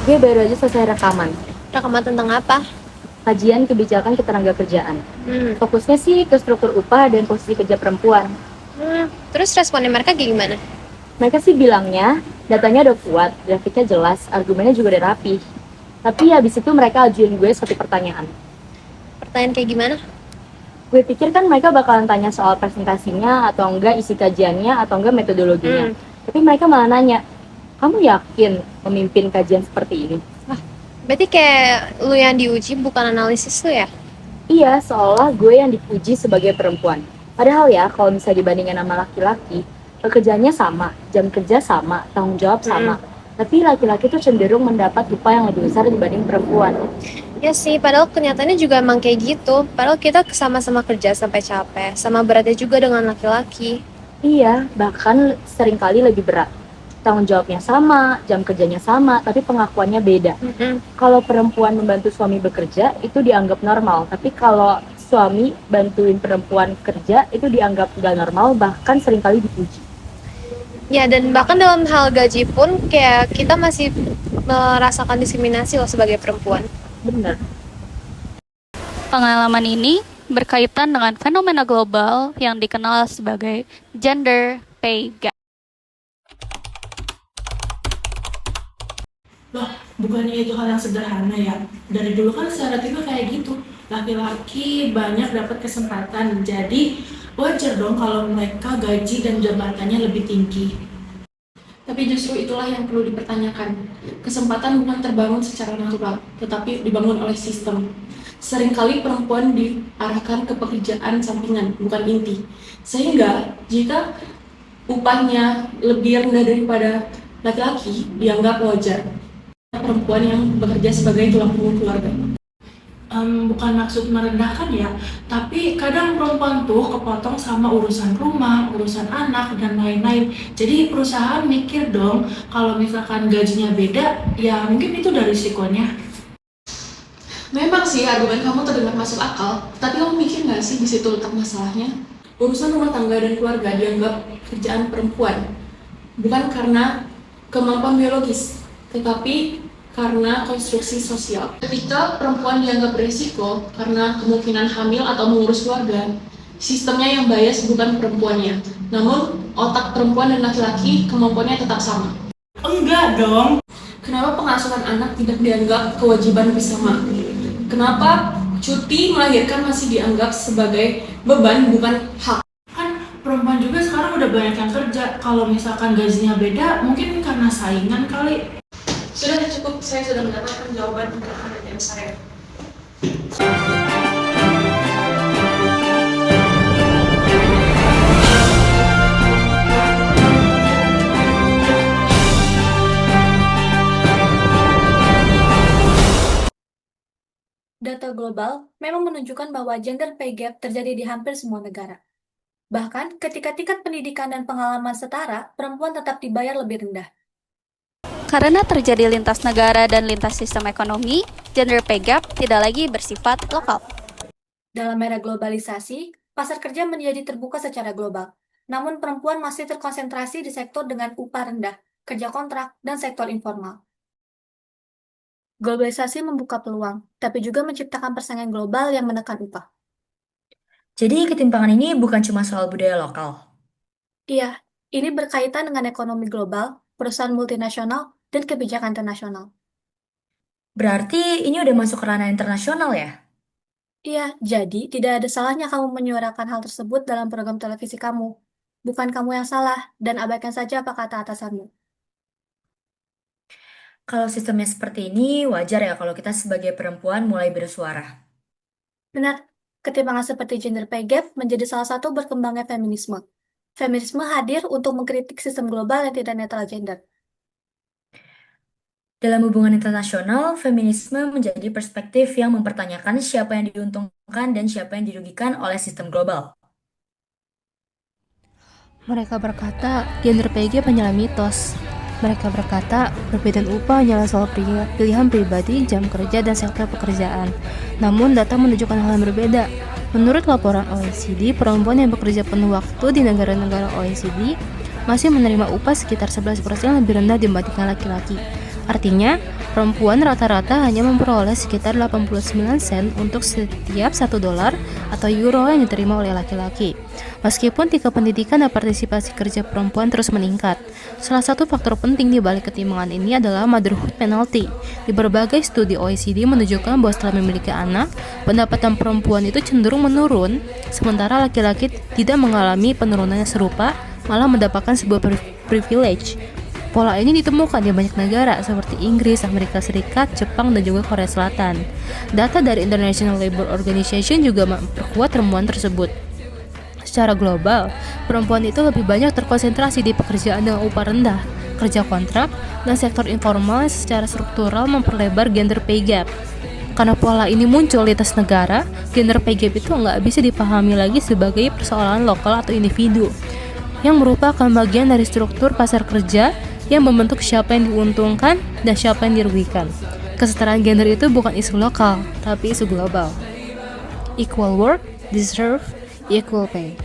Gue baru aja selesai rekaman, Rekaman tentang apa? kajian kebijakan ketenagakerjaan. Hmm. Fokusnya sih ke struktur upah dan posisi kerja perempuan. Terus responnya mereka kayak gimana? Mereka sih bilangnya, datanya udah kuat, grafiknya jelas, argumennya juga udah rapi. Tapi habis itu mereka ajuin gue satu pertanyaan. Pertanyaan kayak gimana? Gue pikir kan mereka bakalan tanya soal presentasinya, atau enggak isi kajiannya, atau enggak metodologinya. Tapi mereka malah nanya, kamu yakin memimpin kajian seperti ini? Berarti kayak lu yang diuji bukan analisis lu ya? Iya, seolah gue yang dipuji sebagai perempuan. Padahal ya, kalau misalnya dibandingkan sama laki-laki, pekerjaannya sama, jam kerja sama, tanggung jawab sama. Tapi laki-laki tuh cenderung mendapat upah yang lebih besar dibanding perempuan. Ya sih, padahal kenyataannya juga emang kayak gitu. Padahal kita sama-sama kerja sampai capek, sama beratnya juga dengan laki-laki. Iya, bahkan seringkali lebih berat. Tanggung jawabnya sama, jam kerjanya sama, tapi pengakuannya beda. Kalau perempuan membantu suami bekerja, itu dianggap normal. Tapi kalau suami bantuin perempuan kerja, itu dianggap gak normal, bahkan seringkali dipuji. Ya, dan bahkan dalam hal gaji pun kayak kita masih merasakan diskriminasi loh sebagai perempuan. Bener. Pengalaman ini berkaitan dengan fenomena global yang dikenal sebagai gender pay gap. Loh, bukannya itu hal yang sederhana ya? Dari dulu kan stereotipnya kayak gitu. Laki-laki banyak dapat kesempatan, jadi wajar dong kalau mereka gaji dan jabatannya lebih tinggi. Tapi justru itulah yang perlu dipertanyakan. Kesempatan bukan terbangun secara natural, tetapi dibangun oleh sistem. Seringkali perempuan diarahkan ke pekerjaan sampingan, bukan inti. Sehingga jika upahnya lebih rendah daripada laki-laki, dianggap wajar. Perempuan yang bekerja sebagai tulang punggung keluarga. Bukan maksud merendahkan ya, tapi kadang perempuan tuh kepotong sama urusan rumah, urusan anak, dan lain-lain. Jadi perusahaan mikir dong, kalau misalkan gajinya beda, ya mungkin itu dari risikonya. Memang sih argumen kamu terdengar masuk akal, tapi kamu mikir nggak sih di situ letak masalahnya? Urusan rumah tangga dan keluarga dianggap kerjaan perempuan, bukan karena kemampuan biologis, tetapi karena konstruksi sosial. Ketika perempuan dianggap beresiko karena kemungkinan hamil atau mengurus keluarga, sistemnya yang bias bukan perempuannya. Namun, otak perempuan dan laki-laki kemampuannya tetap sama. Enggak dong. Kenapa pengasuhan anak tidak dianggap kewajiban bersama? Kenapa cuti melahirkan masih dianggap sebagai beban bukan hak? Kan perempuan juga sekarang udah banyak yang kerja. Kalau misalkan gajinya beda, mungkin karena saingan kali. Sudah cukup, saya sudah mendapatkan jawaban untuk pertanyaan saya. Data global memang menunjukkan bahwa gender pay gap terjadi di hampir semua negara. Bahkan, ketika tingkat pendidikan dan pengalaman setara, perempuan tetap dibayar lebih rendah. Karena terjadi lintas negara dan lintas sistem ekonomi, gender pay gap tidak lagi bersifat lokal. Dalam era globalisasi, pasar kerja menjadi terbuka secara global. Namun perempuan masih terkonsentrasi di sektor dengan upah rendah, kerja kontrak, dan sektor informal. Globalisasi membuka peluang, tapi juga menciptakan persaingan global yang menekan upah. Jadi ketimpangan ini bukan cuma soal budaya lokal. Iya, ini berkaitan dengan ekonomi global, perusahaan multinasional, dan kebijakan internasional. Berarti ini udah masuk ke ranah internasional ya? Iya, jadi tidak ada salahnya kamu menyuarakan hal tersebut dalam program televisi kamu. Bukan kamu yang salah, dan abaikan saja apa kata atasanmu. Kalau sistemnya seperti ini, wajar ya kalau kita sebagai perempuan mulai bersuara. Benar, ketimpangan seperti gender pay gap menjadi salah satu berkembangnya feminisme. Feminisme hadir untuk mengkritik sistem global yang tidak netral gender. Dalam hubungan internasional, feminisme menjadi perspektif yang mempertanyakan siapa yang diuntungkan dan siapa yang dirugikan oleh sistem global. Mereka berkata, gender pay gap hanyalah mitos. Mereka berkata, perbedaan upah hanyalah soal pilihan pribadi, jam kerja, dan sektor pekerjaan. Namun, data menunjukkan hal yang berbeda. Menurut laporan OECD, perempuan yang bekerja penuh waktu di negara-negara OECD masih menerima upah sekitar 11% lebih rendah dibandingkan laki-laki. Artinya, perempuan rata-rata hanya memperoleh sekitar 89 sen untuk setiap $1 atau euro yang diterima oleh laki-laki. Meskipun tingkat pendidikan dan partisipasi kerja perempuan terus meningkat, salah satu faktor penting di balik ketimpangan ini adalah motherhood penalty. Di berbagai studi OECD menunjukkan bahwa setelah memiliki anak, pendapatan perempuan itu cenderung menurun, sementara laki-laki tidak mengalami penurunan yang serupa, malah mendapatkan sebuah privilege. Pola ini ditemukan di banyak negara seperti Inggris, Amerika Serikat, Jepang, dan juga Korea Selatan. Data dari International Labour Organization juga memperkuat temuan tersebut. Secara global, perempuan itu lebih banyak terkonsentrasi di pekerjaan dengan upah rendah, kerja kontrak, dan sektor informal yang secara struktural memperlebar gender pay gap. Karena pola ini muncul di lintas negara, gender pay gap itu nggak bisa dipahami lagi sebagai persoalan lokal atau individu, yang merupakan bagian dari struktur pasar kerja yang membentuk siapa yang diuntungkan dan siapa yang dirugikan. Kesetaraan gender itu bukan isu lokal, tapi isu global. Equal work, deserve, equal pay.